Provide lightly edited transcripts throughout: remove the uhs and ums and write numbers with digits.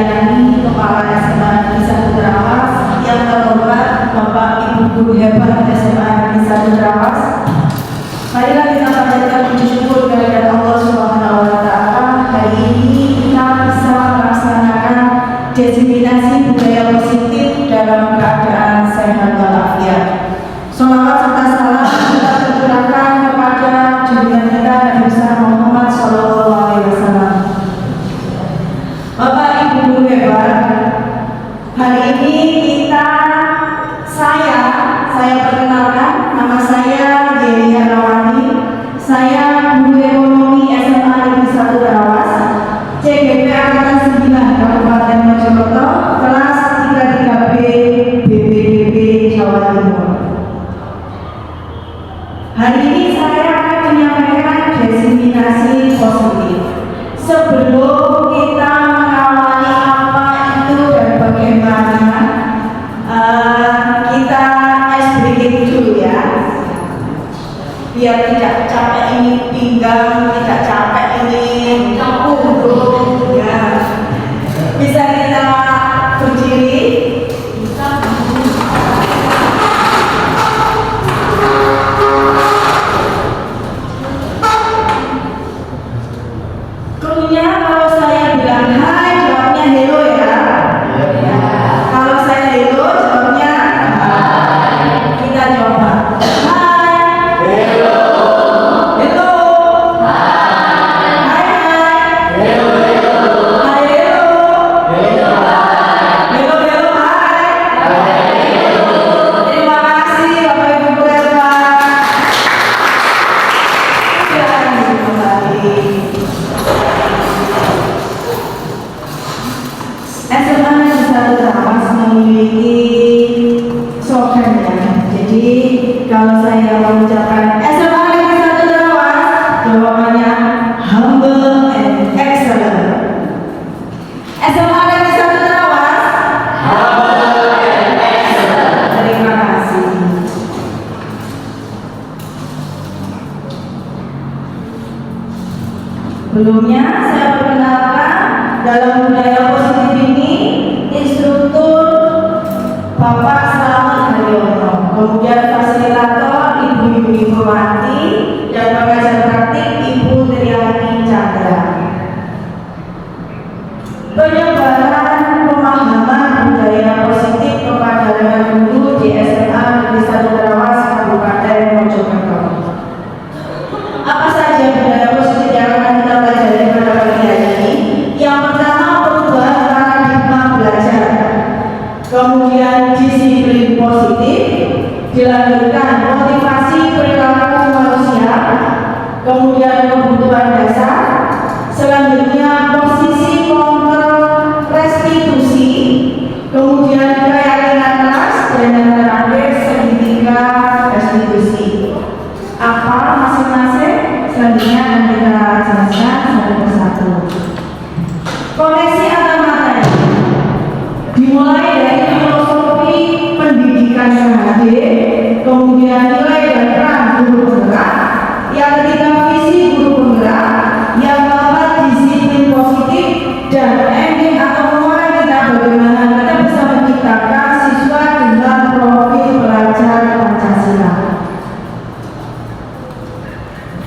dilayani Kepala SMA Negeri 1 Trawas yang terhormat Bapak Ibu Guru hebat SMA Negeri 1 Trawas. Marilah kita panjatkan puji syukur kehadirat Allah Subhanahu wa Ta'ala. Hari ini kita bisa melaksanakan diseminasi budaya positif dalam keadaan sehat walafiat. Sholawat serta salam kita tercurahkan kepada junjungan kita Nabi besar Muhammad Shallallahu Alaihi Wasallam. Bapak Ibu Guru hebat, hari ini saya perkenalkan, nama saya Delia Rawani. Saya guru ekonomi SMA Negeri 1 Trawas, CGP Angkatan 9 Kabupaten Mojokerto, kelas 33B BPDB Jawa Timur. Hari ini saya akan menyampaikan diseminasi positif. Sebelum kita mengawali apa itu dan bagaimana, kita ice breaking dulu ya, biar tidak capek ini pinggang, tidak capek ini punggung ya. Bisa kita berdiri. Krunya kalau saya bilang hai, jawabnya hello ya. Kalau saya hello, jawabnya hai. Kita coba. Hai. Hello. Hello. Hai. Hai hai. Hello hello. Hai hello. Hello hai. Hello hello hai. Hai hello. Terima kasih Bapak Ibu Guru hebat. Silakan kembali. SMA Negeri 1 Trawas memiliki slogan ya. Jadi kalau saya mengucapkan SMA Negeri 1 Trawas, jawabannya humble and excellent. SMA Negeri 1 Trawas, humble and excellent. Terima kasih. Sebelumnya saya perkenalkan dalam budaya positif ini instruktur Bapak Selamat Haryono, kemudian fasilitator Ibu Yuni Purwanti, dan pengajar praktik Ibu Triani Chandra. Penyebaran pemahaman budaya positif kepada rekan guru di SMA Negeri 1 Trawas Kabupaten Mojokerto. Apa saja budaya positif yang akan kita pelajari pada pagi hari ini? Yang pertama, perubahan paradigma belajar, kemudian disiplin positif, dilanjutkan motivasi perilaku manusia, kemudian kebutuhan dasar, selanjutnya posisi kontrol restitusi, kemudian keyakinan kelas, dan yang terakhir segitiga restitusi. Apa masing-masing? Selanjutnya akan kita jelaskan satu persatu. Koneksi antar materi dimulai dari filosofi pendidikan yang hadir, kemudian nilai dan peran guru penggerak, yang ketiga visi guru penggerak, yang keempat disiplin positif, dan ending atau memulai kita bagaimana kita bisa menciptakan siswa dengan profil pelajar Pancasila.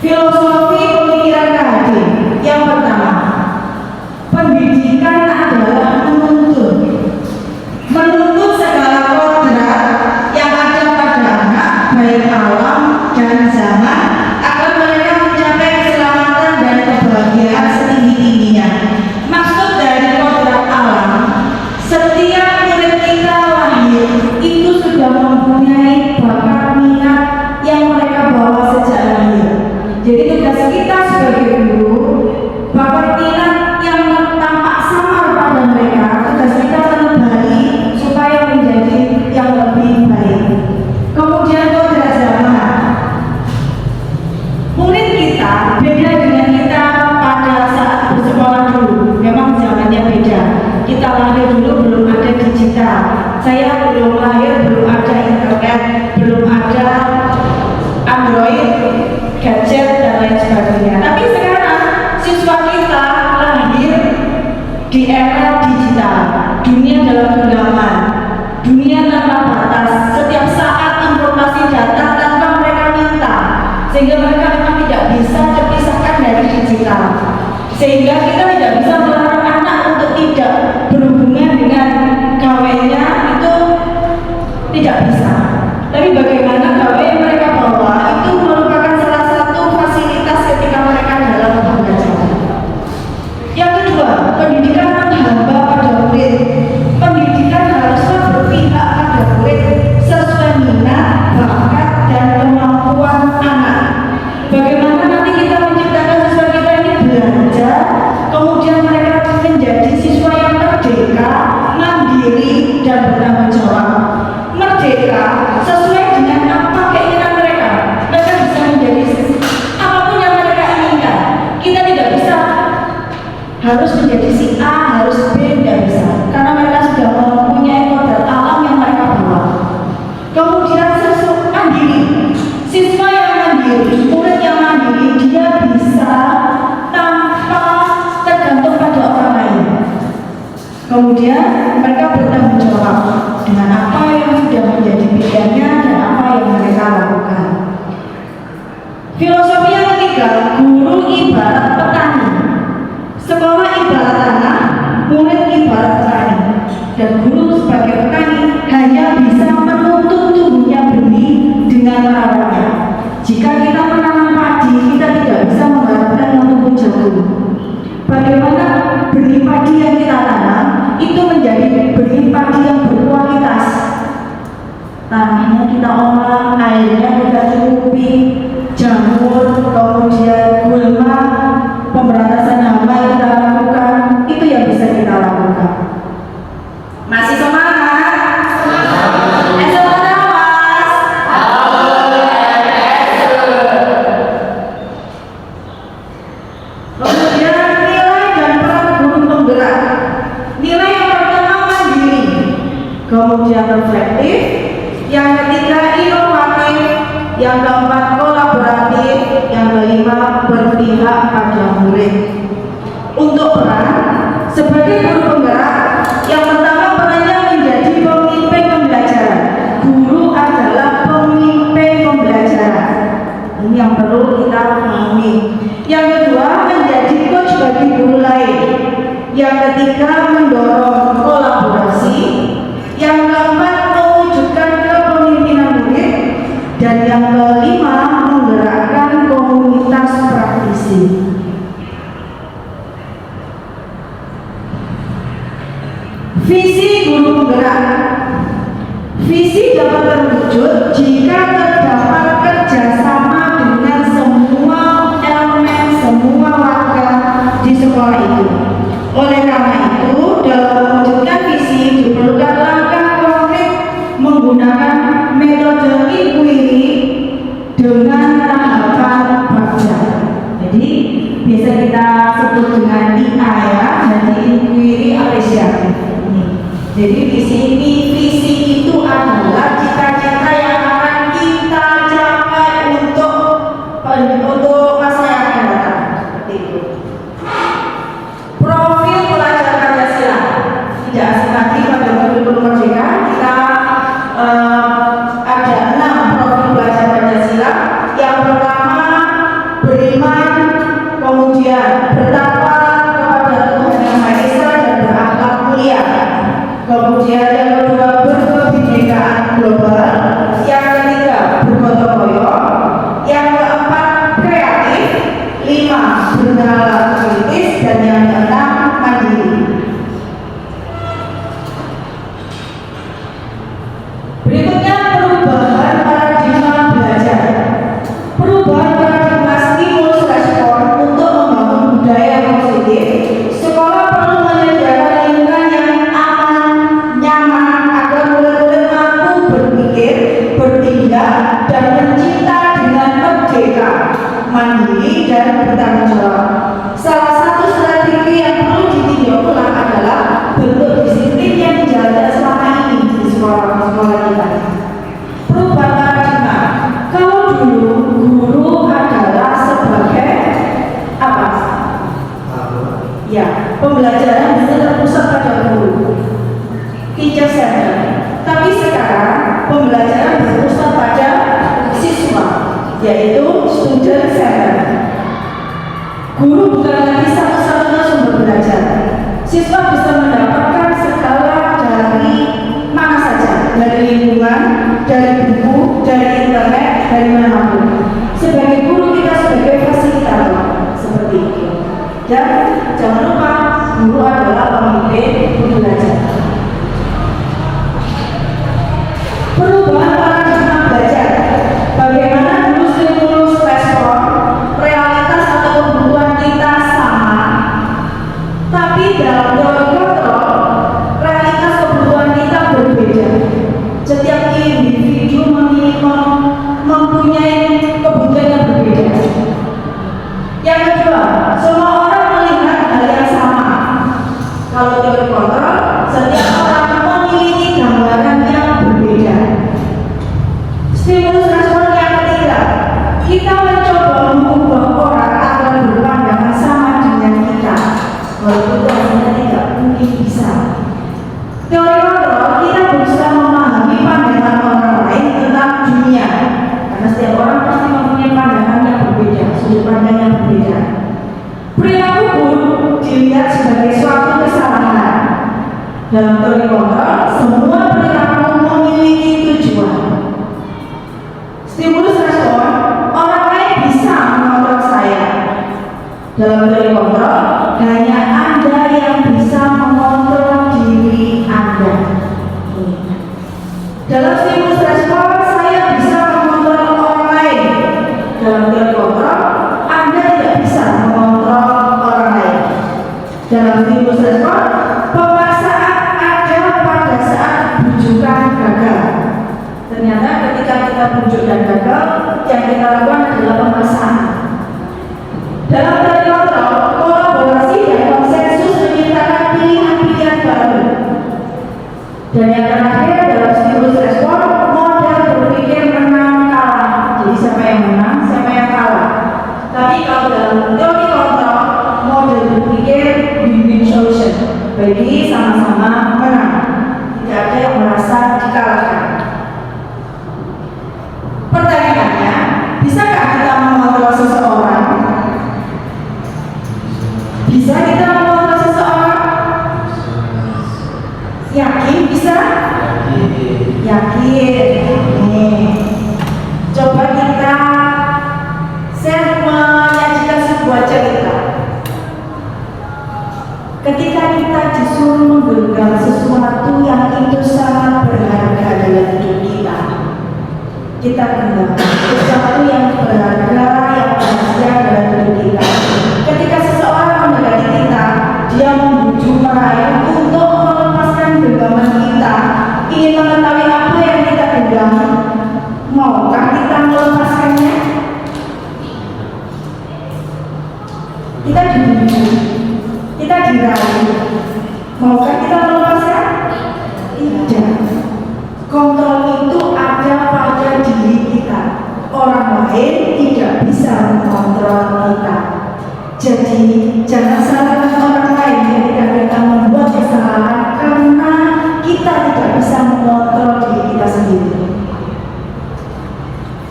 Filosofi pemikiran hadir. Yang pertama, pendidikan adalah menuntut segala kodrat yang ada pada anak, baik alam dan zaman, agar mereka mencapai keselamatan dan kebahagiaan setinggi-tingginya. Maksud dari kodrat alam, setiap murid kita lahir itu sudah mempunyai bakat minat yang mereka bawa sejak lahir. Jadi tugas kita sebagai guru, bakat minat yang tampak samar pada mereka, tugas kita menebali supaya menjadi yang lebih baik. Kemudian kodrat zaman, murid kita beda dengan kita pada saat bersekolah dulu. Memang zamannya beda. Kita lahir dulu belum ada digital. Saya belum lahir belum ada internet, belum ada Android, gadget dan lain sebagainya. Tapi sekarang siswa kita lahir di era digital. Guru ibarat petani, sekolah ibarat tanah, murid ibarat petani, dan guru sebagai petani hanya bisa menuntut tumbuhnya benih dengan merawatnya. Jika kita menanam padi, kita tidak bisa mengharapkan tumbuh jagung. Bagaimana benih padi yang kita tanam itu menjadi benih padi yang berkualitas? Tanahnya kita olah, airnya kita cukupi, jamur, kemudian gulma, pemberantasan hama kita lakukan, itu yang bisa kita lakukan. Masih semangat? Semangat awas. Kemudian nilai dan peran guru penggerak. Nilai yang pertama mandiri, kemudian reflektif, yang ketiga inovatif, yang keempat kolaboratif, yang kelima berpihak pada murid. Untuk peran sebagai guru penggerak, yang pertama perannya menjadi pemimpin pembelajaran. Guru adalah pemimpin pembelajaran. Ini yang perlu kita pahami. Yang kedua menjadi coach bagi guru lain. Yang ketiga mendorong kolaborasi. Yang keempat mewujudkan kepemimpinan murid. Dan yang kelima menggerakkan komunitas praktisi. Visi guru penggerak. Visi dapat terwujud jika terdapat kerjasama dengan semua elemen, semua warga di sekolah itu. Oleh karena itu, dalam mewujudkan visi diperlukan langkah konkret menggunakan metode inquiry dengan tahapan baca. Jadi biasa kita sebut dengan IA ya, jadi inquiry apresiatif. Jadi visi itu adalah cita-cita yang akan kita capai untuk masa yang akan datang. Seperti itu. Profil pelajar Pancasila tidak asing lagi pada kurikulum Merdeka. Kita ada 6 profil pelajar Pancasila. Yang pertama beriman, kemudian bertakwa kepada Tuhan Yang Maha Esa dan berakhlak mulia. Kemudian yang kedua berkebinekaan global, yang ketiga bergotong royong, yang keempat kreatif, 5 bernalar kritis, dan yang keenam mandiri. Berikutnya perubahan paradigma belajar. Perubahan paradigma stimulus respon untuk membangun budaya yang positif. Sekolah perlu menyediakan lingkungan yang aman, nyaman agar murid-murid mampu berpikir, bertindak, dan mencipta dengan merdeka, mandiri, dan bertanggung jawab. Salah satu strategi yang perlu ditinjau ulang adalah bentuk disiplin yang dijalankan selama ini di sekolah-sekolah kita. Perubahan paradigma. Kalau dulu guru adalah sebagai apa? Ya, pembelajaran bisa terpusat pada guru, teacher center. Tapi sekarang pembelajaran berpusat pada siswa, yaitu student center. Guru bukan lagi satu-satunya sumber belajar. Siswa bisa mendapatkan segala dari mana saja, dari lingkungan, dari buku, dari internet, dari manapun. Sebagai guru kita sebagai fasilitator seperti itu. Dan jangan lupa guru adalah pemimpin belajar. Perubahan paradigma belajar. Bagaimana dulu stimulus respon, realitas atau kebutuhan kita sama, tapi dalam teori kontrol, realitas kebutuhan kita berbeda. Setiap individu mempunyai kebutuhan yang berbeda. Yang kedua, semua orang melihat hal yang sama. Kalau teori kontrol, setiap orang memiliki gambaran yang berbeda. Stimulus respon yang ketiga, kita mencoba mengubah orang agar berpandangan sama dengan kita. Walaupun rasanya tidak mungkin bisa. Teori kontrol, kita berusaha memahami pandangan orang lain tentang dunia. Karena setiap orang pasti mempunyai pandangan yang berbeda, sudut pandang yang berbeda. Dalam teori kontrol, semua perilaku memiliki tujuan. Stimulus respon, orang lain bisa mengontrol saya. Dalam teori kontrol, hanya Anda yang bisa mengontrol diri Anda. Dalam stimulus respon, saya bisa mengontrol orang lain. Dalam teori kontrol, Anda tidak bisa mengontrol orang lain. Dalam stimulus respon, pemaksaan ada pada saat bujukan gagal. Ternyata ketika kita bujuk dan gagal, yang kita lakukan adalah pemaksaan. Dalam teori kontrol, kolaborasi dan konsensus menciptakan pilihan-pilihan baru. Dan yang terakhir, dalam stimulus respon, model berpikir menang kalah. Jadi siapa yang menang, siapa yang kalah. Tapi kalau dalam teori kontrol, model berpikir win-win solution, bagi sama-sama menang, tidak ada yang merasa dikalahkan. Pertanyaannya, bisakah kita mengontrol seseorang? Bisa kita mengontrol seseorang? Yakin bisa? Yakin. Nih, coba kita menyajikan sebuah cerita. Ketika kita disuruh menggenggam sesuatu yang itu sangat berharga dalam hidup kita, kita genggam sesuatu yang berharga, yang rahasia dalam hidup kita. Ketika seseorang mendekati kita, dia membujuk merayu untuk melepaskan genggaman kita, ingin mengetahui apa yang kita genggam. Maukah kita melepaskannya? Kita dibujuk, kita dirayu, maukah kita melepaskan? Tidak. Kontrol itu ada pada diri kita. Orang lain tidak bisa mengontrol kita. Jadi jangan salahkan orang lain ketika kita membuat kesalahan, karena kita tidak bisa mengontrol diri kita sendiri.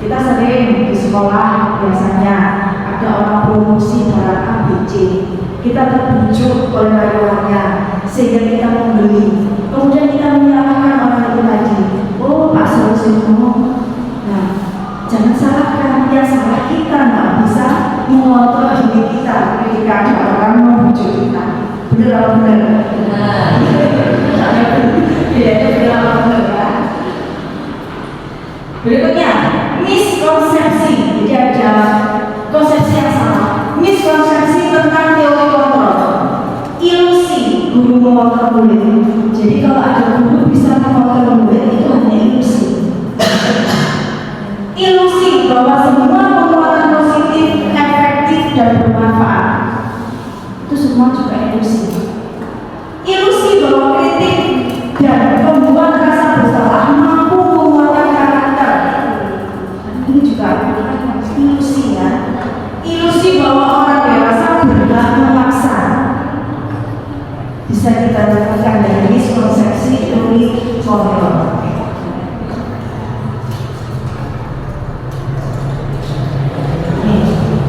Kita sering di sekolah biasanya ada orang promosi barang A, B, C. Kita terbujuk oleh rayuannya sehingga kita membeli. Kemudian kita menyalahkan orang itu tadi. Oh, Pak Solusiono. Nah, jangan salahkan, yang salah kita nggak bisa mengontrol diri kita ketika ada orang membujuk kita. Benar apa benar? Benar. Itu benar apa benar ya? Berikutnya, miskonsepsi. Jadi ada konsepsi yang salah. Miskonsepsi tentang teori kontrol. Ilusi guru mengontrol murid. Jadi kalau ada guru bisa mengontrol murid, itu hanya ilusi. Ilusi bahwa semua penguatan positif, efektif dan bermanfaat. Itu semua juga ilusi. Ilusi bahwa kritik dan membuat rasa bersalah mampu menguatkan karakter. Ini juga ilusi ya. Ilusi bahwa orang dewasa berhak memaksa. Bisa kita dapatkan dari miskonsepsi teori kontrol.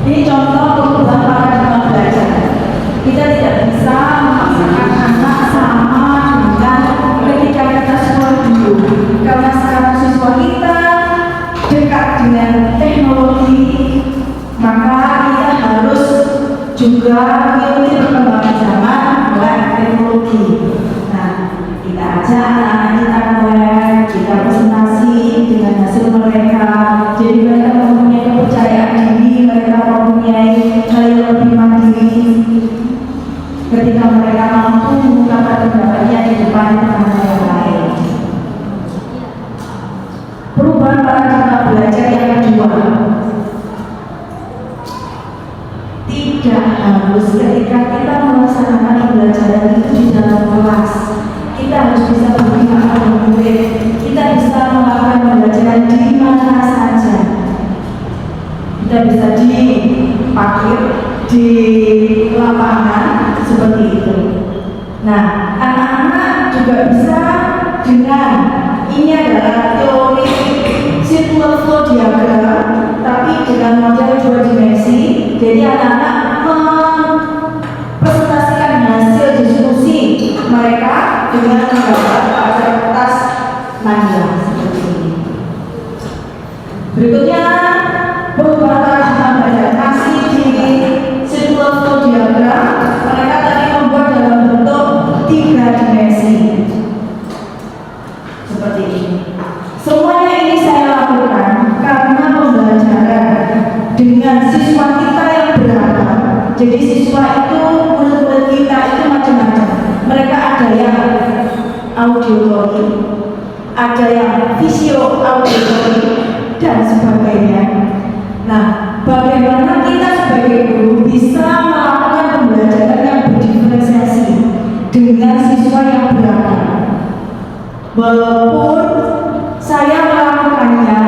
Ini contoh perubahan paradigma belajar. Kita tidak bisa memaksakan anak sama dengan ketika kita sekolah dulu, karena sekarang siswa kita dekat dengan teknologi, maka kita harus juga mengikuti perkembangan zaman dengan teknologi. Nah, kita ajak anak-anak kita web, kita presentasi dengan hasil mereka, jadi mereka mempunyai kepercayaan diri, mereka mempunyai hal yang lebih mandiri ketika mereka mampu mengungkapkan pendapatnya di depan teman-teman yang lain. Perubahan paradigma belajar yang kedua, tidak harus ketika kita melaksanakan pembelajaran itu di dalam kelas kita harus bisa berbicara dengan murid, kita bisa melakukan pembelajaran di mana saja. Kita bisa di parkir, di lapangan, seperti itu. Nah, anak-anak juga bisa dengan, ini adalah teori circular flow diagram, tapi dengan model 2 dimensi. Jadi anak-anak mempresentasikan hasil diskusi mereka dengan Berikutnya perubahan belajar masih di sirkular flow diagram. Mereka tadi membuat dalam bentuk 3 dimensi seperti ini. Semuanya ini saya lakukan karena pembelajaran dengan siswa kita yang beragam. Jadi siswa itu, murid-murid kita itu macam-macam. Mereka ada yang audiologi, ada yang visio audiologi dan sebagainya. Nah, bagaimana kita sebagai guru bisa melakukan pembelajaran yang berdiferensiasi dengan siswa yang beragam? Walaupun saya melakukannya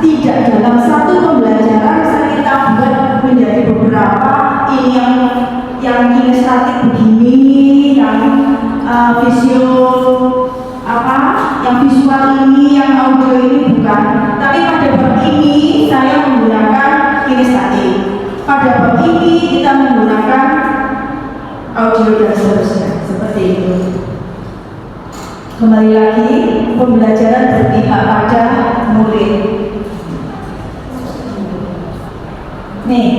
tidak dalam satu pembelajaran, kita buat menjadi beberapa, ini yang kinestetik begini, yang visio yang visual ini, yang audio ini bukan. Tapi pada bab ini saya menggunakan kinestetik, pada bab ini kita menggunakan audio dan seterusnya, seperti itu. Kembali lagi, pembelajaran berpihak pada murid. Nih,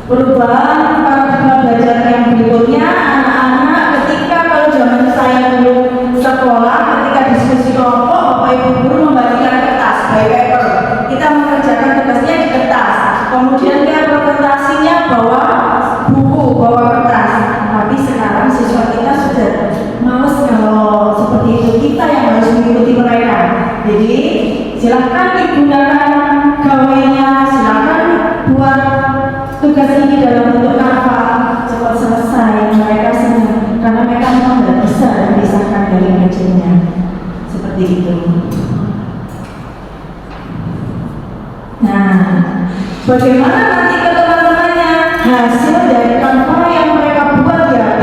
perubahan paradigma belajar yang berikutnya, anak-anak ketika kalau zaman saya dulu sekolah, ketika diskusi kelompok, Bapak Ibu guru membagikan kertas, by paper. Kita mengerjakan tugasnya di kertas. Kemudian dia presentasinya bawa buku, bawa kertas. Tapi sekarang siswa kita sudah males kalau seperti itu. Kita yang harus mengikuti mereka. Jadi silakan digunakan gawainya, silakan buat tugas ini dalam bentuk Canva, cepat selesai. Mereka senang karena mereka memang tidak bisa memisahkan dari ngajinya. Seperti itu. Nah, bagaimana nanti ke teman-temannya hasil dari Canva yang mereka buat di HP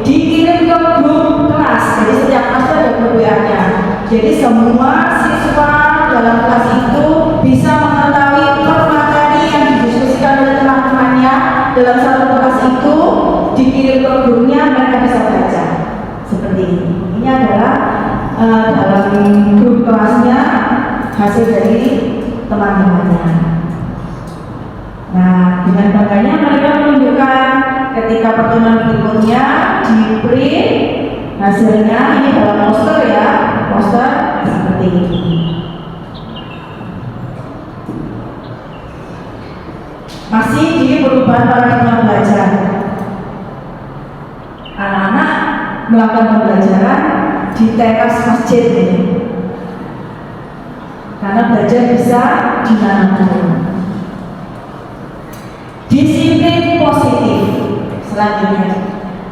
dikirim ke grup kelas. Jadi setiap kelas ada grup WA-nya. Jadi semua siswa dalam kelas itu bisa mengetahui per materi yang didiskusikan oleh teman-temannya dalam satu kelas itu, dikirim ke grupnya, mereka bisa baca. Seperti ini. Ini adalah dalam grup kelasnya hasil dari teman-temannya. Nah, dengan bangganya mereka menunjukkan ketika pertemuan berikutnya di print hasilnya ini dalam poster ya, poster seperti ini. Masih di perubahan paradigma belajar. Anak-anak melakukan pembelajaran di teras masjid ini. Karena belajar bisa di mana-mana. Disiplin positif. Selanjutnya,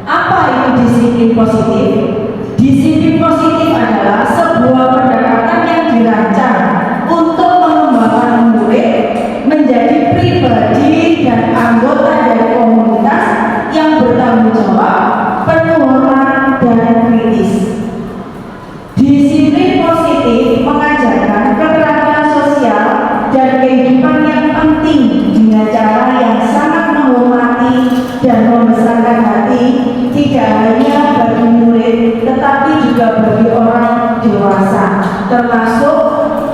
apa itu disiplin positif? Disiplin positif adalah sebuah pendekatan yang dirancang untuk mengembangkan murid menjadi pribadi dan anggota dari komunitas yang bertanggung jawab, penuh hormat dan kritis. Disiplin positif mengajarkan keterampilan sosial dan kehidupan yang penting dengan cara yang sangat menghormati dan membesarkan hati, tidak hanya bagi murid tetapi juga bagi orang dewasa, termasuk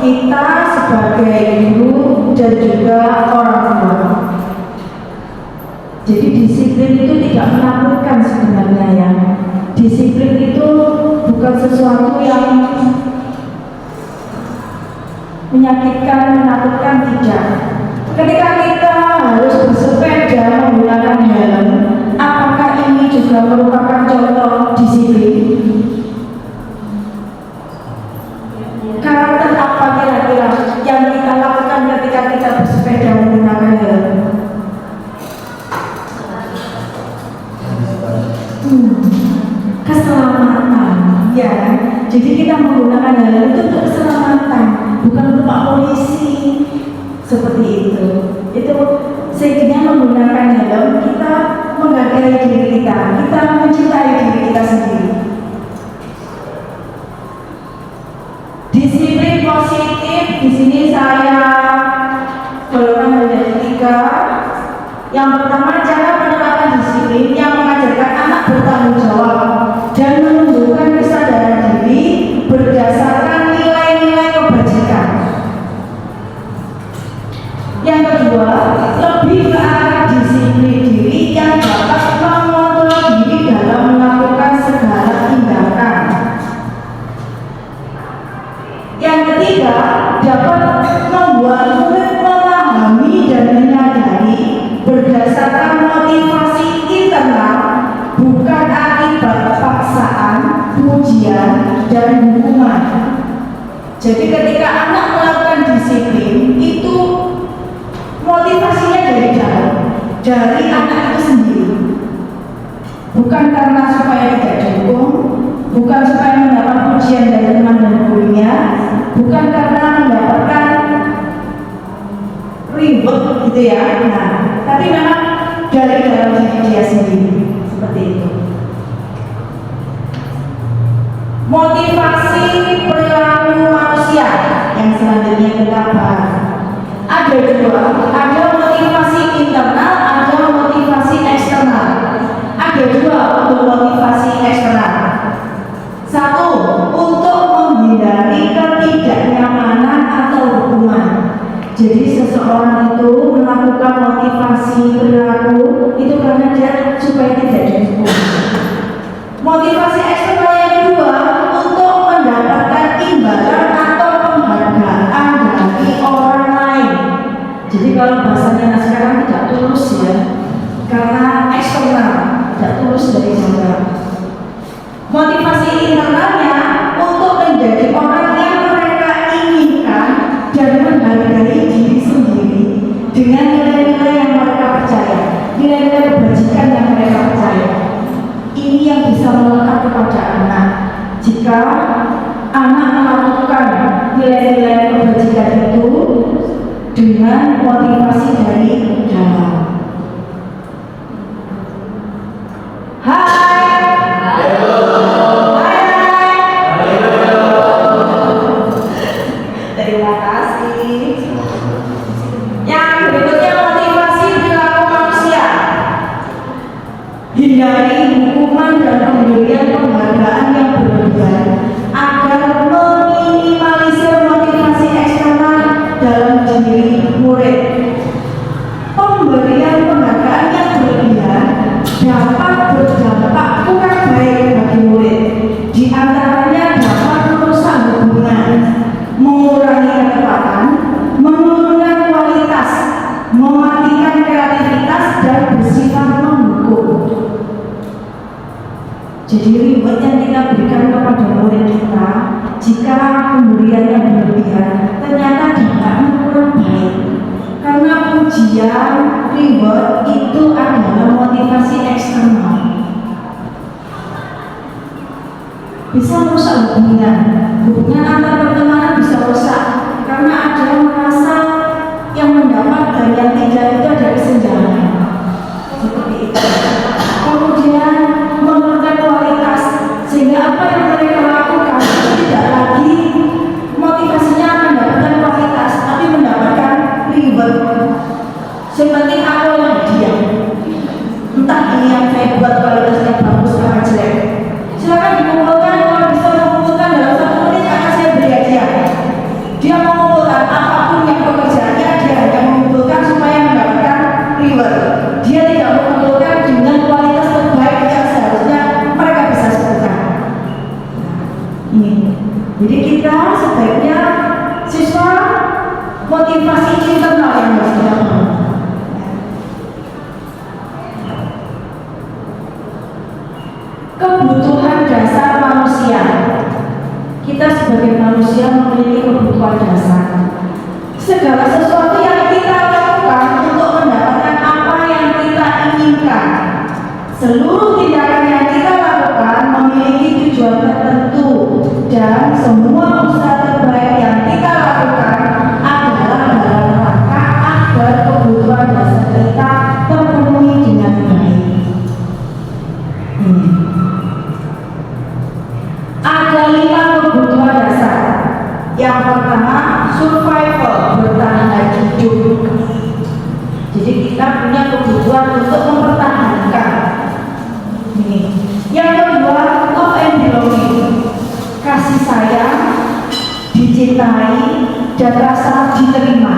kita sebagai guru dan juga orang tua. Jadi disiplin itu tidak menakutkan sebenarnya ya. Disiplin itu bukan sesuatu yang menyakitkan, menakutkan, tidak. Ketika kita harus bersepeda menggunakan helm, apakah ini juga merupakan contoh disiplin? Karakter apa kira-kira yang kita lakukan ketika kita bersepeda menggunakan helm? Keselamatan, ya. Jadi kita menggunakan helm itu untuk keselamatan, bukan untuk Pak Polisi. Seperti itu. Itu sehingga menggunakan helm kita menghargai diri kita, kita mencintai diri kita sendiri. Disiplin positif di sini saya golongan dari 3. Yang pertama, cara penerapan disiplin yang mengajarkan anak bertanggung jawab dan menunjukkan kesadaran diri berdasarkan nilai-nilai kebajikan. Yang kedua, lebih ke arah disiplin diri yang dapat mengontrol diri dalam melakukan segala tindakan. Yang ketiga, dapat membuat murid memahami dan menyadari berdasarkan motivasi internal, bukan akibat paksaan, pujian, dan hukuman. Jadi ketika anak melakukan disiplin, itu motivasinya dari dalam, dari anak itu sendiri, bukan karena supaya tidak didukung, bukan supaya mendapat pujian dari teman dan gurunya, bukan karena mendapatkan reward gitu ya. Nah, tapi memang dari dalam diri dia sendiri, seperti itu. Motivasi perilaku manusia yang selanjutnya kita bahas. Ada dua, ada motivasi internal, ada motivasi eksternal. Ada dua untuk motivasi eksternal. Satu, untuk menghindari ketidaknyamanan atau hukuman. Jadi seseorang itu melakukan motivasi perilaku itu karena dia supaya tidak dihukum. Motivasi eksternal yang kedua, untuk mendapatkan imbalan atau penghargaan dari orang lain. Jadi kalau bahasanya sekarang tidak tulus ya, karena eksternal, tidak tulus dari dalam. Motivasi internalnya untuk menjadi orang yang mereka inginkan dan menghargai diri sendiri dengan nilai-nilai yang mereka percaya, nilai-nilai kebajikan yang mereka percaya. Ini yang bisa melekat kepada anak. Jika anak melakukan nilai-nilai kebajikan itu dengan motivasi dari dalam. Terima kasih. Yang berikutnya motivasi perilaku manusia. Hindari hukuman dan pemberian penghargaan yang berlebihan agar meminimalisir motivasi eksternal dalam diri murid. Pemberian penghargaan yang berlebihan dapat berdampak kurang baik bagi murid. Di antaranya dapat merusak hubungan, mengurangi ketepatan, menurunkan kualitas, mematikan kreativitas, dan bersifat menghukum. Jadi reward yang kita berikan kepada murid kita, jika pemberiannya berlebihan, ternyata dampaknya kurang baik. Karena pujian, reward itu adalah motivasi eksternal. Bisa merusak hubungan antar pertemanan bisa rusak karena ada yang merasa yang mendapat dan yang tidak itu ada kesenjangan seperti itu. Kemudian menurunkan kualitas sehingga apa yang mereka lakukan tidak lagi motivasinya mendapatkan kualitas tapi mendapatkan reward. Seperti aku yang dia, entah ini yang saya buat kualitasnya bagus atau jelek, silakan dikumpulkan. Kalau bisa mengumpulkan dalam 1 menit akan saya beri hadiah. Dia mengumpulkan apapun yang pekerjaannya, dia hanya mengumpulkan supaya mendapatkan reward. Dia tidak mengumpulkan dengan kualitas terbaik yang seharusnya mereka bisa sebutkan. Ini. Jadi kita sebaiknya siswa motivasi internal yang harus kita bangun. Kebutuhan dasar manusia. Kita sebagai manusia memiliki kebutuhan dasar. Segala sesuatu yang kita lakukan untuk mendapatkan apa yang kita inginkan. Seluruh tindakan yang kita lakukan memiliki tujuan tertentu dan semua usaha terbaik yang kita lakukan adalah dalam rangka agar kebutuhan dasar kita terpenuhi dengan baik. Ada 5 kebutuhan dasar. Yang pertama, survival, bertahan hidup. Jadi kita punya kebutuhan untuk mempertahankan. Ini. Yang kedua, love and belonging, kasih sayang, dicintai, dan rasa diterima.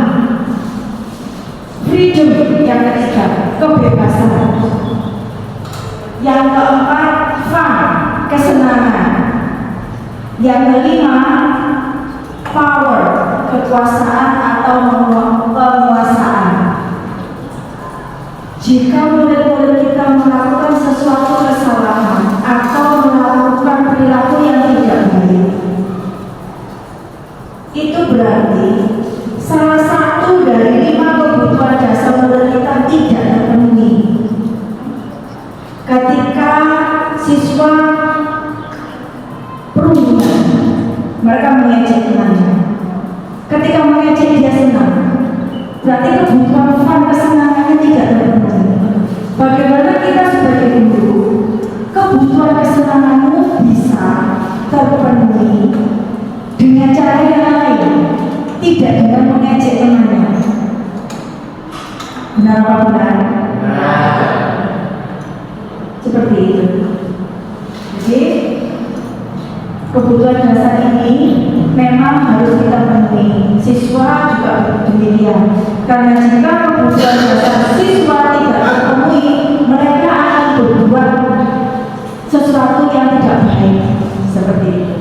kebutuhan kesenanganmu bisa terpenuhi dengan cara yang lain, tidak dengan mengejek temannya. Benar apa benar? Seperti itu. Jadi kebutuhan dasar ini memang harus kita penuhi. Siswa juga demikian. Karena jika kebutuhan dasar siswa tidak terpenuhi, mereka akan berbuat sesuatu yang tidak baik. Seperti itu.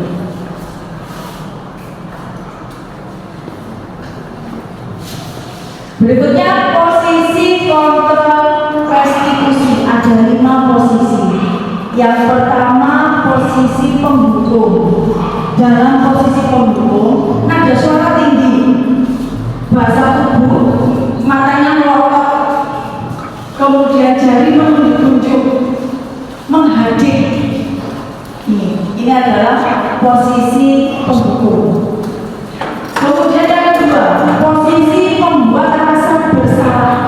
Berikutnya posisi kontrol restitusi. Ada 5 posisi. Yang pertama posisi penghukum. Dalam posisi penghukum, nada suara tinggi, bahasa tubuh, matanya melotot, kemudian jari menunjuk, menghadik. Ini adalah posisi penghukum. Kemudian yang kedua, posisi membuat rasa bersalah.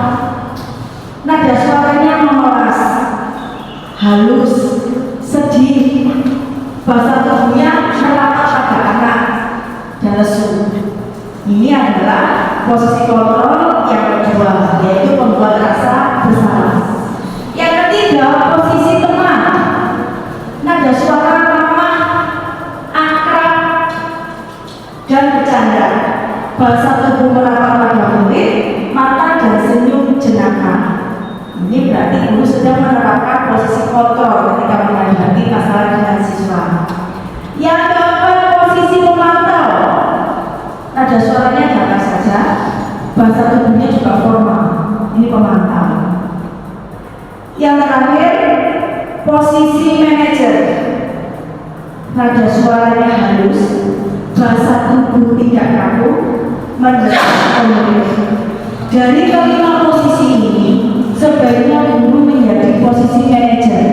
Nada suaranya memelas, halus, sedih, bahasa tubuhnya merapat pada anak dan lesu. Ini adalah posisi kontrol yang kedua, yaitu membuat rasa bersalah. Yang ketiga, posisi teman. Nada suara ramah, akrab, dan bercanda. Bahasa tubuh merapat pada kulit, mata dan senyum jenaka. Ini berarti guru sedang menerapkan posisi kontrol ketika menghadapi masalah dengan siswa. Yang keempat, posisi memantau. Nada suaranya datar saja, bahasa tubuhnya juga formal. Ini pemantau. Yang terakhir, posisi manajer. Nada suaranya halus, bahasa tubuh tidak kaku, mendesak penulis. Dari kelima posisi ini, sebaiknya guru menjadi posisi manajer,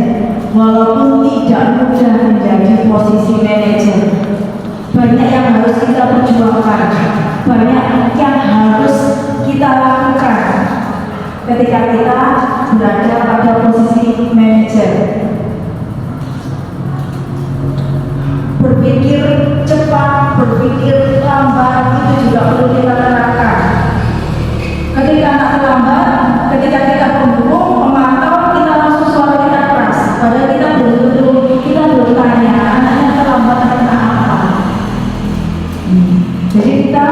walaupun tidak mudah menjadi posisi manajer. Banyak yang harus kita perjuangkan, banyak yang harus kita lakukan ketika kita berada pada posisi manajer. Berpikir cepat, berpikir lambat, itu juga perlu kita terapkan. Ketika anak terlambat, ketika kita mendukung, memantau, kita langsung suara kita keras. Padahal kita belum tanya anaknya terlambat karena apa. Jadi kita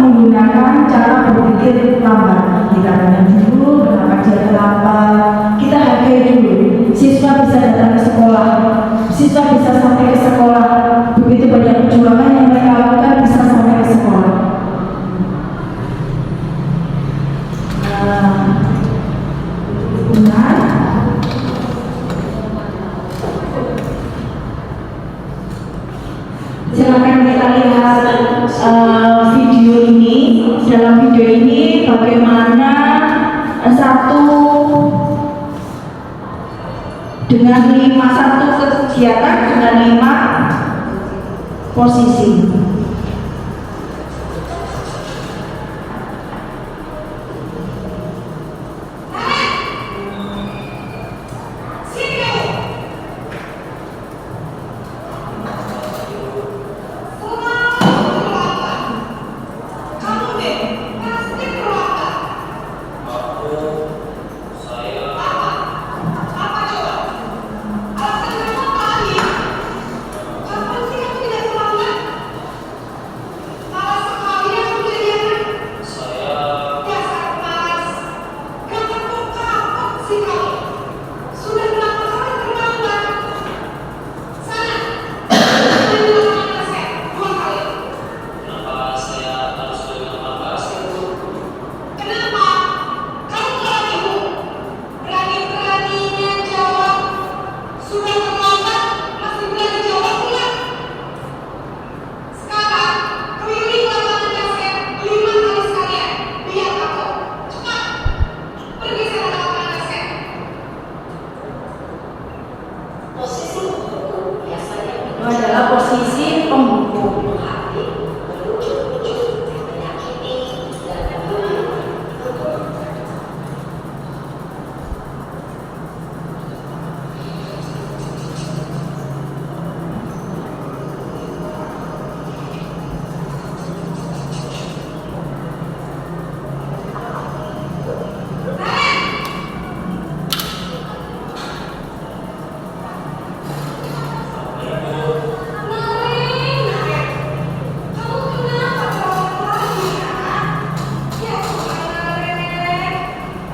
menggunakan cara berpikir lambat. Kita tanya dulu kenapa dia terlambat. Kita hargai dulu. Siswa bisa datang ke sekolah, siswa bisa sampai ke sekolah. Begitu banyak perjuangan yang mereka lakukan bisa sampai ke sekolah. Silakan kita lihat video ini. Dalam video ini bagaimana satu kegiatan dengan 5 posisi.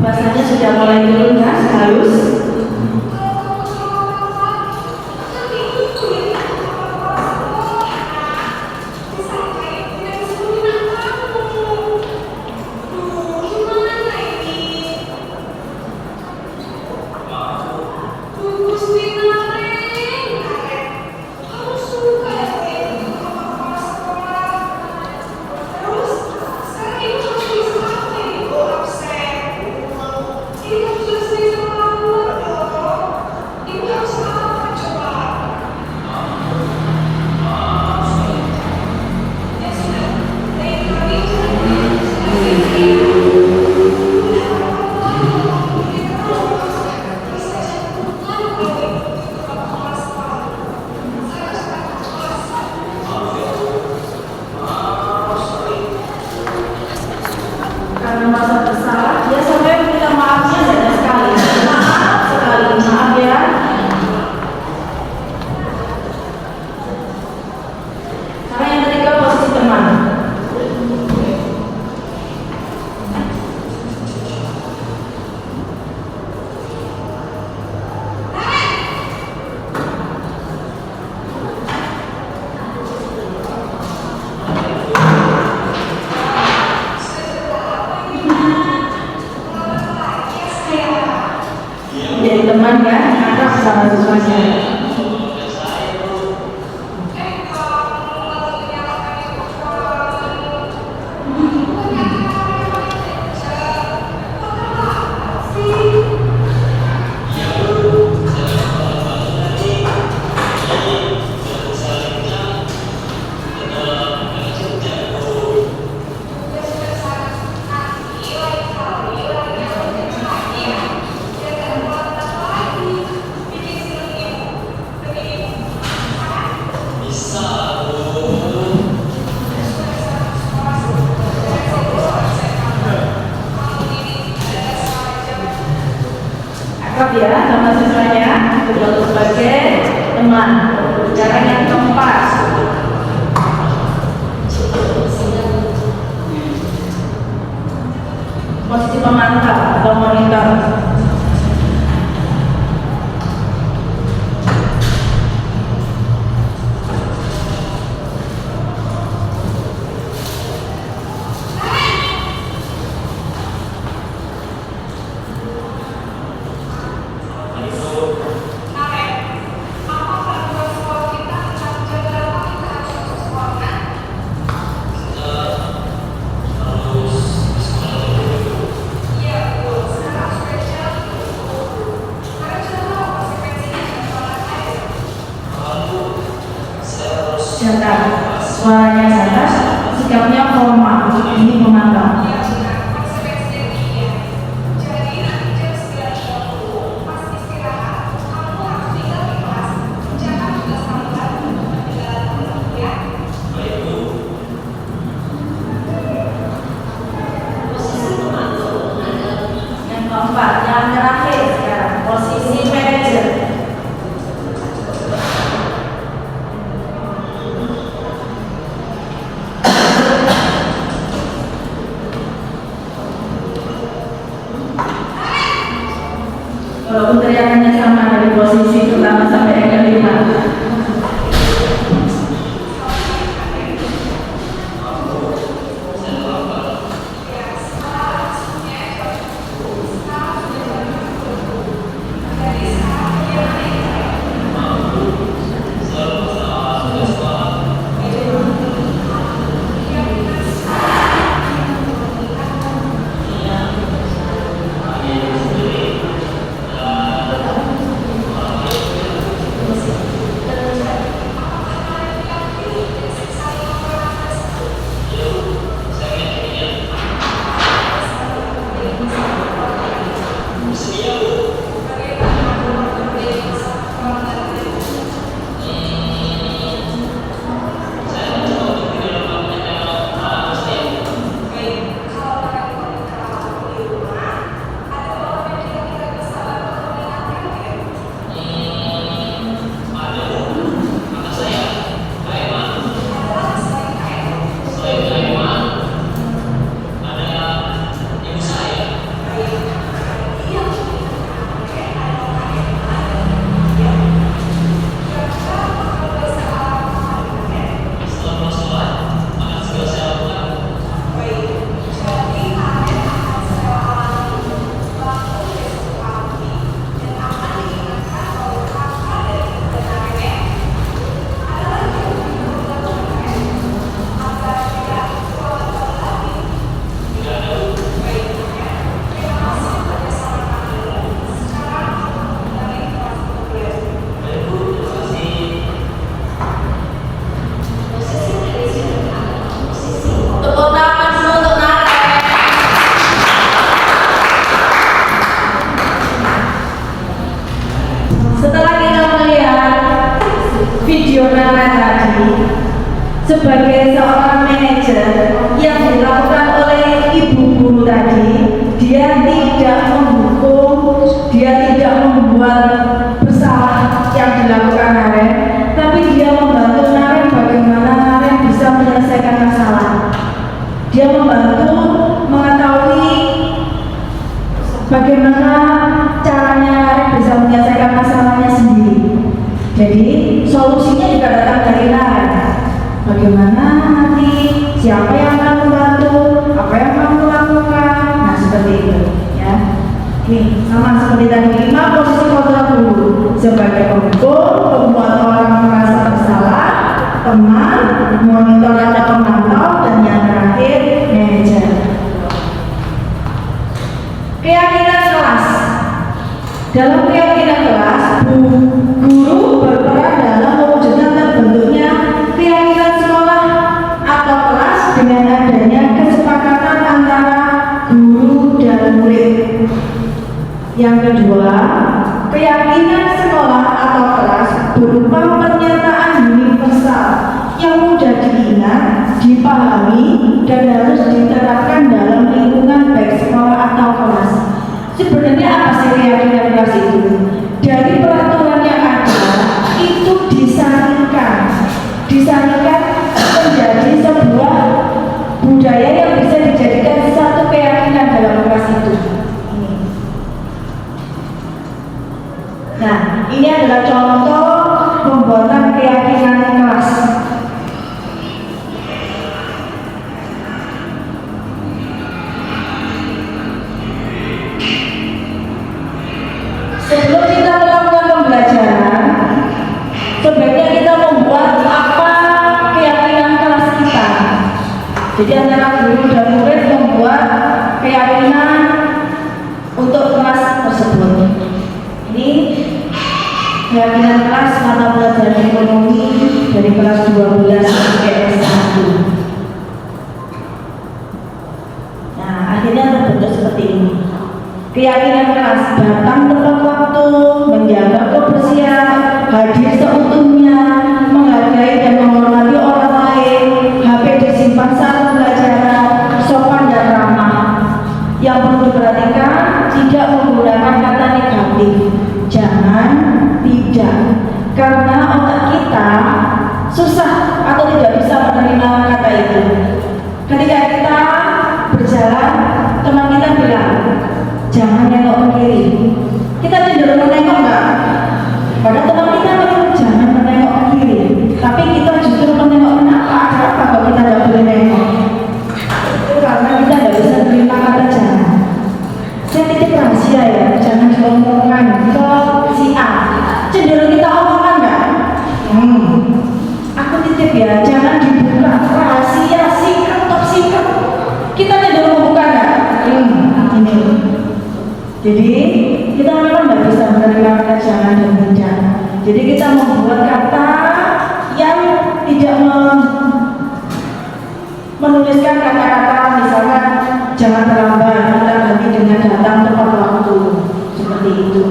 Bahasanya sudah mulai turun kan, halus. Karena masa bersalah, dia sampai meminta maafnya banyak sekali. Maaf sekali, maaf ya. Karena yang ketiga posisi teman. Jadi teman ya, akrab sama siswanya. Akrab ya sama siswanya, betul sebagai teman. Cara yang keempat, posisi pemantau atau monitor. Jangan suaranya santai, sikapnya formal. Ini pemantau. Yang keempat, yang terakhir sekarang, posisi manajer. Walaupun teriakannya sama dari posisi pertama sampai yang kelima. sebagai seorang manajer yang dilakukan oleh ibu guru tadi, dia tidak menghukum, dia tidak membuat bersalah yang dilakukan Naren, tapi dia membantu Naren bagaimana Naren bisa menyelesaikan masalah. Dia membantu mengetahui bagaimana caranya Naren bisa menyelesaikan masalahnya sendiri. Jadi solusinya juga datang dari Naren. Bagaimana nanti, siapa yang akan membantu, apa yang kamu lakukan, nah seperti itu ya. Nih sama seperti tadi, 5 posisi kontrol guru sebagai penghukum, pembuat orang merasa bersalah, teman, monitor atau pemantau, dan yang terakhir manajer. Keyakinan kelas. Dalam keyakinan kelas, guru berperan dalam mewujudkan terbentuknya keyakinan sekolah atau kelas dengan adanya kesepakatan antara guru dan murid. Yang kedua, keyakinan sekolah atau kelas berupa pernyataan universal yang mudah diingat, dipahami, dan harus diterapkan dalam lingkungan baik sekolah atau kelas. Sebenarnya apa sih keyakinan kelas itu? Dari peraturan yang ada itu disahkan menjadi sebuah budaya yang bisa dijadikan satu keyakinan dalam kelas itu. Nah, ini adalah contoh pembuatan keyakinan kelas. Sebelum kita melakukan pembelajaran, sebaiknya kita membuat apa keyakinan kelas kita. Jadi antara guru dan murid membuat keyakinan untuk kelas tersebut. Ini keyakinan kelas mata pelajaran ekonomi dari kelas 12 sampai S1. Nah, akhirnya terbentuk seperti ini. Keyakinan kelas: datang tepat waktu, menjaga kebersihan, hadir seutuhnya, menghargai dan menghormati orang lain, HP disimpan saat pembelajaran, sopan dan ramah. Yang perlu diperhatikan, tidak menggunakan kata negatif. Jangan tidak, karena otak kita susah atau tidak bisa menerima kata itu. Ketika kita berjalan, teman kita bilang, jangan nengok ke kiri. Kita cenderung menengok enggak? Padahal teman kita bilang jangan menengok ke kiri, tapi kita justru menengok. Kenapa? Ada apa kalau kita tidak boleh nengok? Itu karena kita tidak bisa menerima kata jangan. Saya titip rahasia ya, jangan diomongkan ke si A. Cenderung kita omongkan enggak? Aku titip ya, jangan dibuka, rahasia, secret, top secret. Kita cenderung membuka enggak? Ini. Jadi kita memang tidak bisa menerima kata jangan dan tidak. Jadi kita membuat kata yang tidak menuliskan kata-kata, misalkan jangan terlambat, kita ganti dengan datang tepat waktu, seperti itu.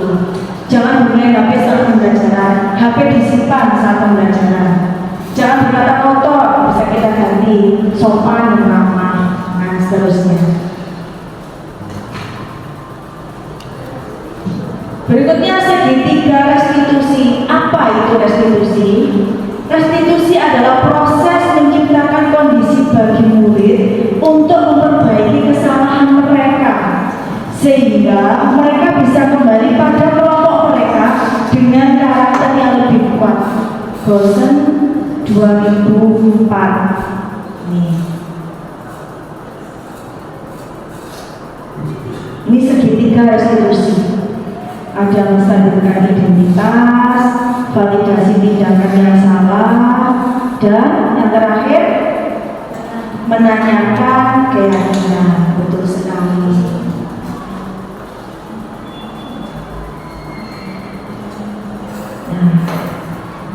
Jangan menggunakan HP saat pembelajaran, HP disimpan saat pembelajaran. Jangan berkata kotor, bisa kita ganti sopan dan ramah, dan seterusnya. Berikutnya segitiga restitusi. Apa itu restitusi? Restitusi adalah proses menciptakan kondisi bagi murid untuk memperbaiki kesalahan mereka, sehingga mereka bisa kembali pada kelompok mereka dengan karakter yang lebih kuat. Gosen 2004. Nih. Ini segitiga restitusi. Ada menstabilkan identitas, validasi tindakan yang salah, dan yang terakhir menanyakan keyakinan. Betul sekali. Nah,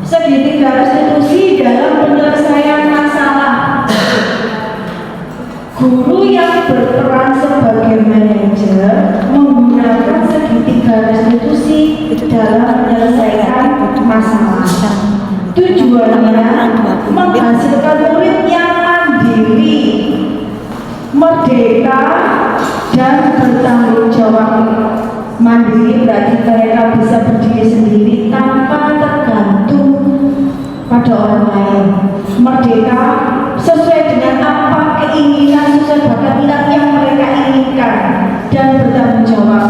segitiga restitusi dalam penyelesaian masalah. Guru yang berperan sebagai manajer menggunakan segitiga restitusi dalam menyelesaikan masalah. Tujuannya menghasilkan murid yang mandiri, merdeka, dan bertanggung jawab. Mandiri berarti mereka bisa berdiri sendiri tanpa tergantung pada orang lain. Merdeka sesuai dengan apa keinginan, sesuai bakat minat yang mereka inginkan, dan bertanggung jawab.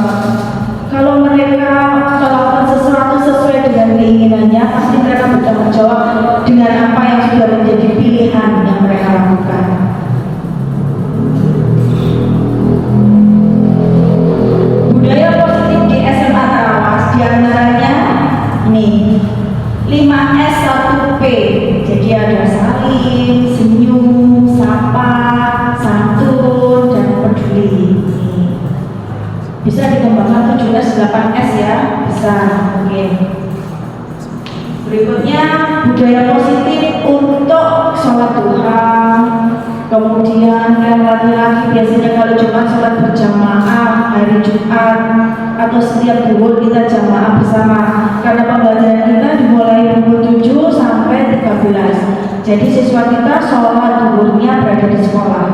Kalau mereka melakukan sesuatu sesuai dengan keinginannya, pasti mereka bertanggung jawab dengan apa yang sudah menjadi pilihan yang mereka lakukan. Budaya positif di SMA Tarawas diantaranya ini 5S 1P. Jadi ada saling, senyum, sapa, santun, dan peduli. Bisa dikembangkan 7S 8S ya, bisa mungkin. Berikutnya budaya positif untuk sholat duha. Kemudian yang laki-laki biasanya kalau Jumat sholat berjamaah hari Jumat, atau setiap zuhur kita jamaah bersama, karena pembelajaran kita dimulai pukul 7 sampai 13. Jadi siswa kita sholat zuhurnya berada di sekolah,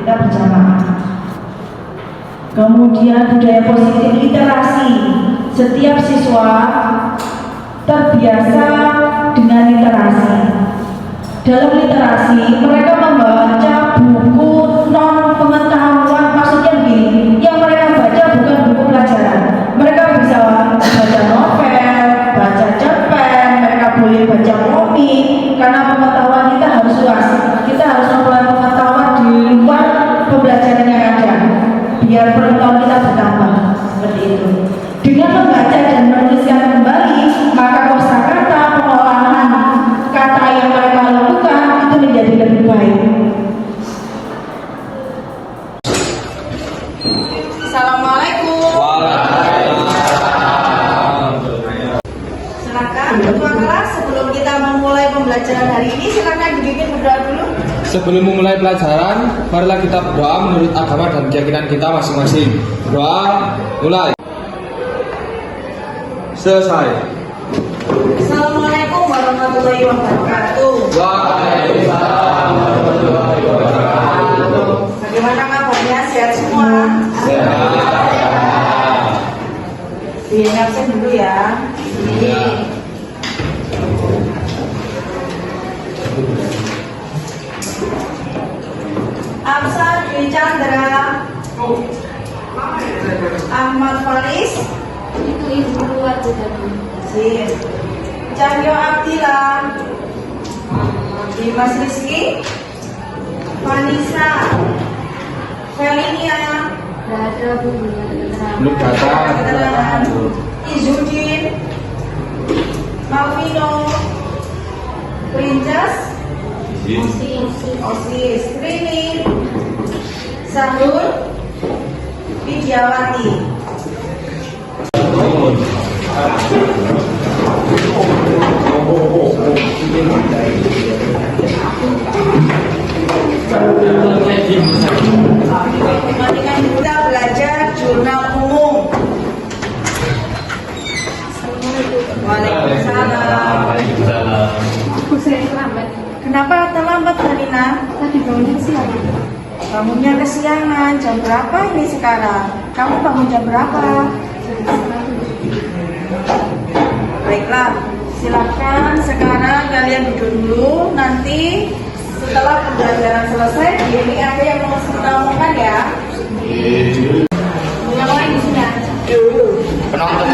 kita berjamaah. Kemudian budaya positif literasi. Setiap siswa terbiasa dengan literasi. Dalam literasi mereka membaca buku non pengetahuan, maksudnya begini, yang mereka baca bukan buku pelajaran. Mereka bisa baca novel, baca cerpen, mereka boleh baca komik, karena pengetahuan kita harus luas. Kita harus memperoleh pengetahuan di luar pembelajaran yang ada, biar pengetahuan kita bertambah. Seperti itu. Dengan membaca dan menuliskan kembali, maka kosakata, pengolahan kata yang mereka lakukan itu menjadi lebih baik. Assalamualaikum. Silakan ketua kelas, sebelum kita memulai pembelajaran hari ini, silakan dibimbing berdoa dulu. Sebelum memulai pelajaran, marilah kita berdoa menurut agama dan keyakinan kita masing-masing. Doa mulai. Selesai. Assalamualaikum warahmatullahi wabarakatuh. Waalaikumsalam warahmatullahi wabarakatuh. Bagaimana kabarnya? Sehat semua? Sehat. Di absen dulu ya. Amsal Dwi Chandra, Ahmad Faris, itu ibu keluar tadi. Sip. Cahyo Abdillah, Dimas Rizky, Vanessa, Felinia, Gak ada bu. Belum datang. Izudin, Malvino, Princess, Osis, Rini, Sahur, Widyawati. Kita belajar jurnal umum. Waalaikumsalam. Saya terlambat. Kenapa terlambat, Marina? Tadi bangunnya siang. Bangunnya kesiangan. Jam berapa ini sekarang? Kamu bangun jam berapa? Baiklah, silakan sekarang kalian duduk dulu. Nanti setelah pembelajaran selesai, ini ada yang mau kita omongkan ya. Yang lain di sini aja. Penonton.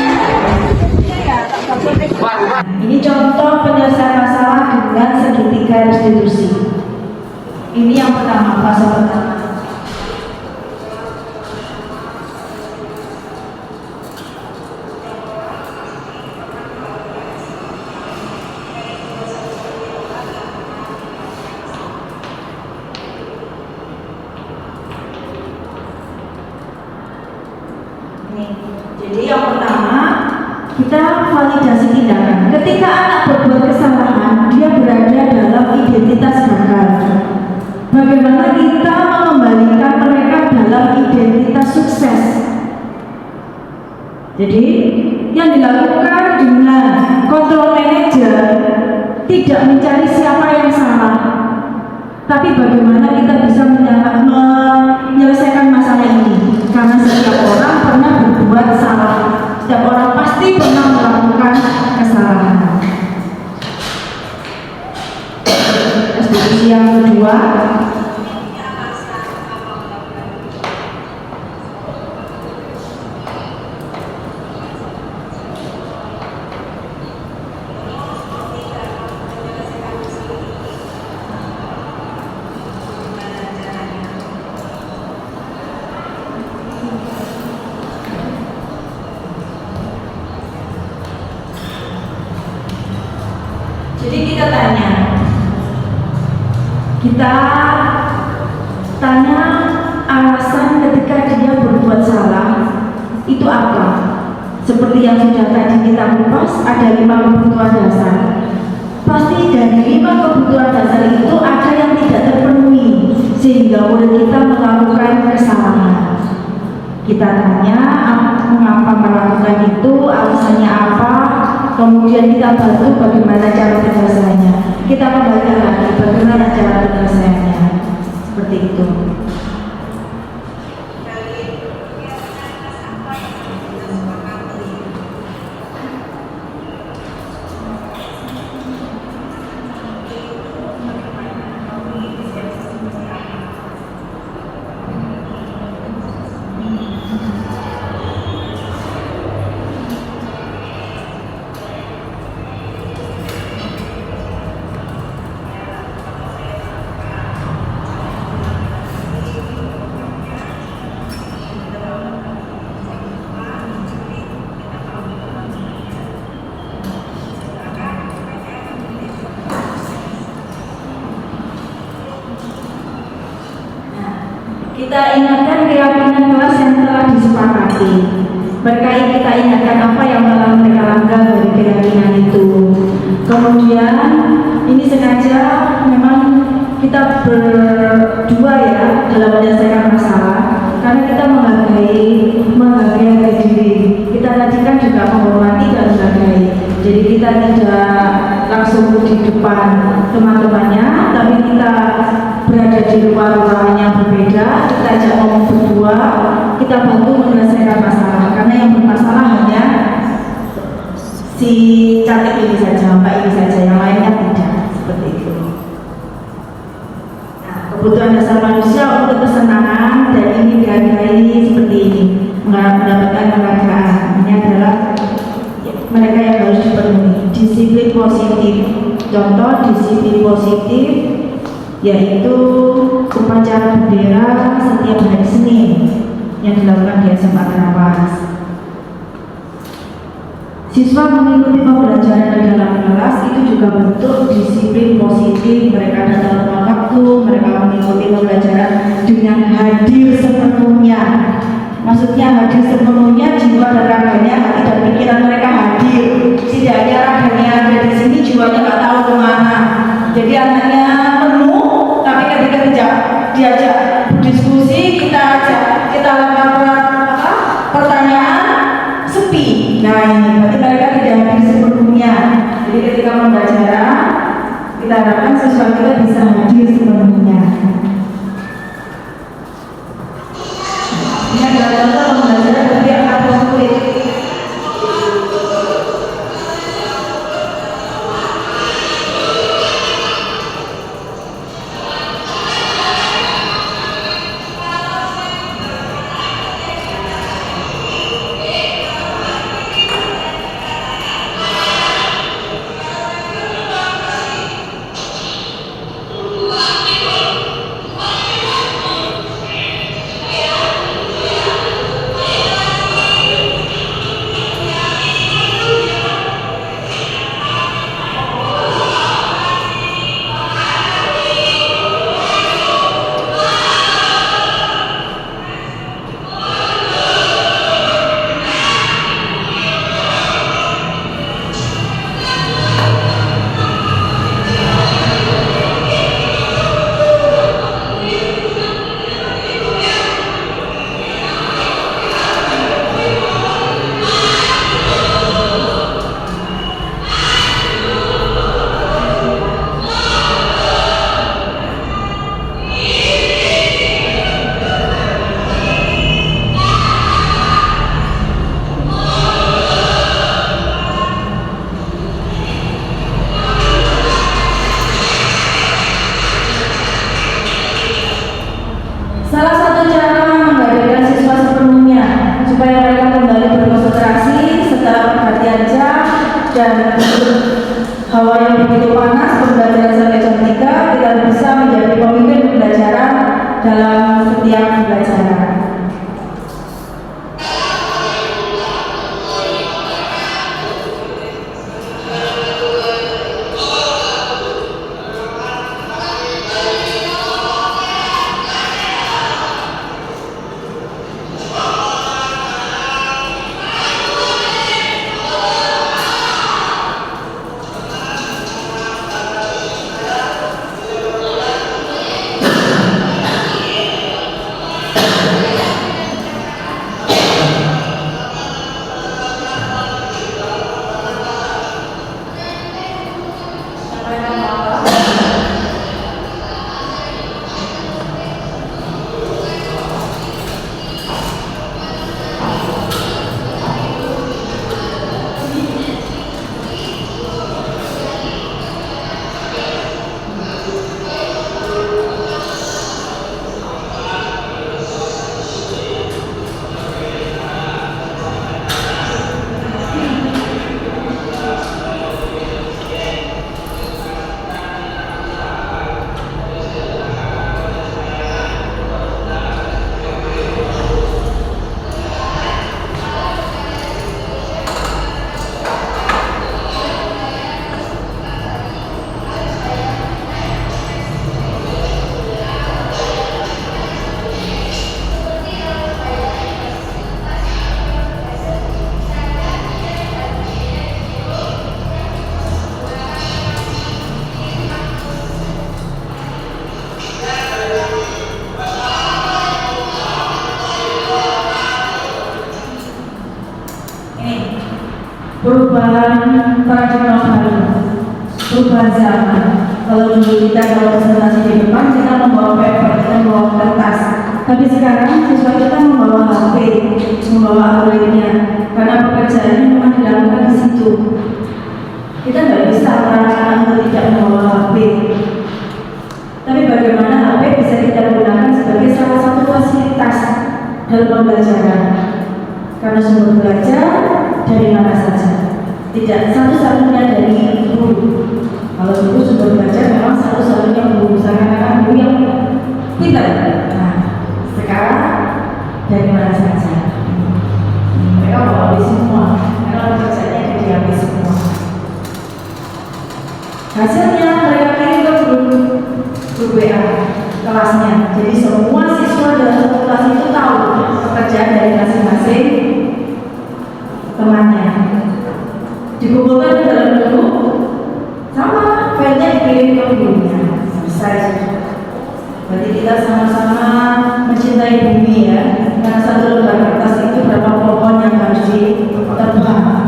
Ini contoh penyelesaian masalah dengan segitiga restitusi. Ini yang pertama, fase pertama. Jadi yang pertama, kita validasi tindakan. Ketika anak berbuat kesalahan, dia berada dalam identitas gagal. Bagaimana kita mengembalikan mereka dalam identitas sukses? Jadi yang dilakukan dengan control manager tidak mencari siapa yang salah, tapi bagaimana kita bisa menyelesaikan masalah ini. Karena setiap orang pernah berbuat salah, setiap orang pasti pernah melakukan kesalahan. Diskusi yang kedua, jadi kita tanya alasan ketika dia berbuat salah itu apa. Seperti yang sudah tadi kita kupas, ada 5 kebutuhan dasar. Pasti dari 5 kebutuhan dasar itu ada yang tidak terpenuhi sehingga murid kita melakukan kesalahan. Kita tanya mengapa melakukan itu, alasannya apa, kemudian kita bantu bagaimana cara penyelesaiannya. Kita kembalikan lagi bagaimana cara penyelesaiannya. Seperti itu. Kita ingatkan keyakinan kelas yang telah disepakati. Berkait kita ingatkan apa yang telah mereka langgar dari keyakinan itu. Kemudian ini sengaja memang kita berdua ya dalam menyelesaikan masalah, karena kita menghargai diri. Kita tadi kan juga menghormati dan menghargai. Jadi kita tidak langsung di depan teman-temannya, tapi kita berada di luar ruangan yang berbeda. Kita ajak ngomong berdua, kita bantu menyelesaikan masalah. Karena yang bermasalah hanya si cantik ini saja, mbak ini saja, yang lainnya tidak. Seperti itu. Nah, kebutuhan dasar manusia untuk kesenangan dan ini dihargai seperti ini, mendapatkan penghargaan. Ini adalah mereka yang harus dipenuhi. Disiplin positif. Contoh disiplin positif yaitu upacara bendera setiap hari Senin yang dilakukan di SMA Karawas. Siswa mengikuti pembelajaran di dalam kelas itu juga bentuk disiplin positif. Mereka datang tepat waktu, mereka mengikuti pembelajaran dengan hadir sepenuhnya. Maksudnya hadir sepenuhnya, jiwa dan raganya, hati dan pikiran mereka hadir. Tidak hanya raganya ada di sini, jiwanya nggak tahu kemana. Jadi anaknya penuh, tapi ketika diajak diskusi, kita lakukan pertanyaan sepi. Nah ini berarti mereka tidak hadir sepenuhnya. Jadi ketika pembelajaran kita harapkan siswa kita bisa hadir sepenuhnya. Ini adalah contoh pembelajaran dari akar kulit. perubahan paradigma baru, perubahan zaman. Kalau dulu kita kalau presentasi di depan kita membawa paper, kita membawa kertas, tapi sekarang siswa kita membawa HP, membawa Androidnya, karena pekerjaannya memang dilakukan di situ. Kita nggak bisa melarang untuk tidak membawa HP, tapi bagaimana HP bisa kita gunakan sebagai salah satu fasilitas dalam pembelajaran, karena sumber belajar dari mana saja, tidak satu-satunya dari guru. Kalau guru sumber belajar memang satu-satunya guru, karena guru yang pintar. Nah, sekarang dari mana saja? Mereka bawa habis semua, karena pekerjaannya ada di habis semua. Hasilnya mereka kirim ke grup WA kelasnya. Jadi semua siswa dalam satu kelas itu tahu pekerjaan dari masing-masing temannya. Dikumpulkan dalam grup, sama filenya dikirim ke gurunya. Selesai. Berarti kita sama-sama mencintai bumi ya. Karena satu lembar kertas itu berapa pohon yang harus ditebang.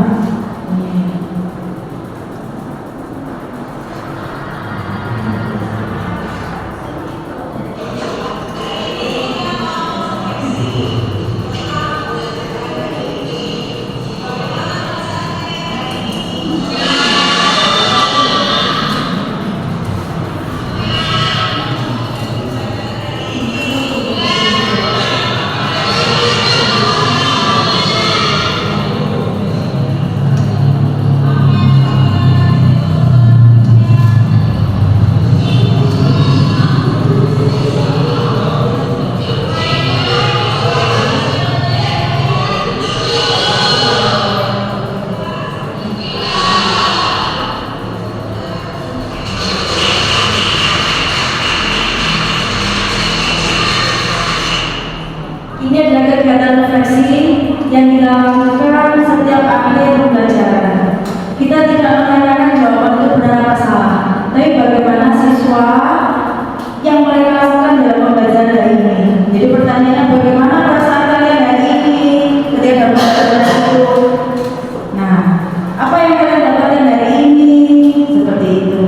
Ini adalah kegiatan refleksi yang kita lakukan setiap akhir pembelajaran. Kita tidak menanyakan jawaban itu benar apa salah, tapi bagaimana siswa yang mereka lakukan dalam pembelajaran hari ini. Jadi pertanyaannya, bagaimana perasaan kalian hari ini ketika belajar itu? Nah, apa yang kalian dapatkan hari ini? Seperti itu.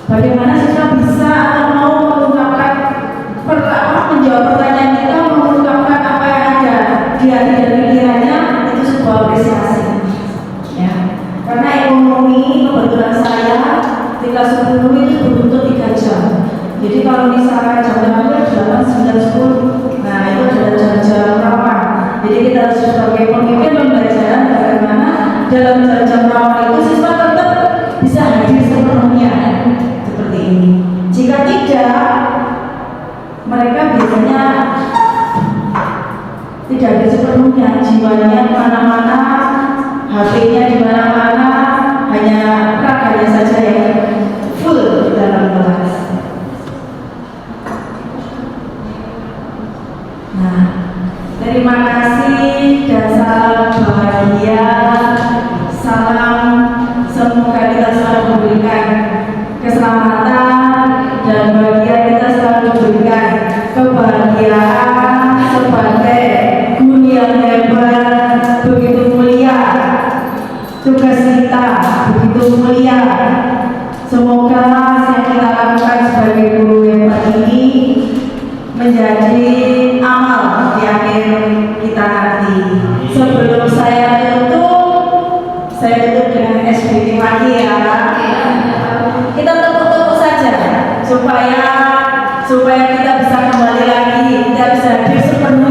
Bagaimana siswa bisa atau mau mengungkapkan menjawab pertanyaan kita, mengungkapkan apa yang ada di hati dan pikirannya, itu sebuah apresiasi ya. Karena ekonomi kebetulan saya di kelas 10 itu berbentuk 3 jam. Jadi kalau misalkan jam terakhir 8, 9, 10, nah itu adalah jam-jam rawan. Jadi kita harus sebagai pemimpin pembelajaran bagaimana dalam jam-jam rawan itu siswa tetap bisa hadir sepenuhnya seperti ini. Jika tidak, mereka biasanya tidak ada sepenuhnya, jiwanya kemana-mana, HP-nya di mana-mana, hanya raganya saja yang full di dalam kelas. Nah, terima kasih dan salam bahagia, salam semoga kita selalu memberikan keselamatan dan bahagia, kita selalu memberikan kebahagiaan sebagai guru yang hebat, begitu mulia tugas kita, begitu mulia. Semoga yang kita lakukan sebagai guru hebat ini menjadi amal di akhir kita nanti. Sebelum saya tutup dengan SBT lagi ya. Kita tepuk-tepuk saja supaya kita bisa kembali lagi, kita bisa hadir sepenuhnya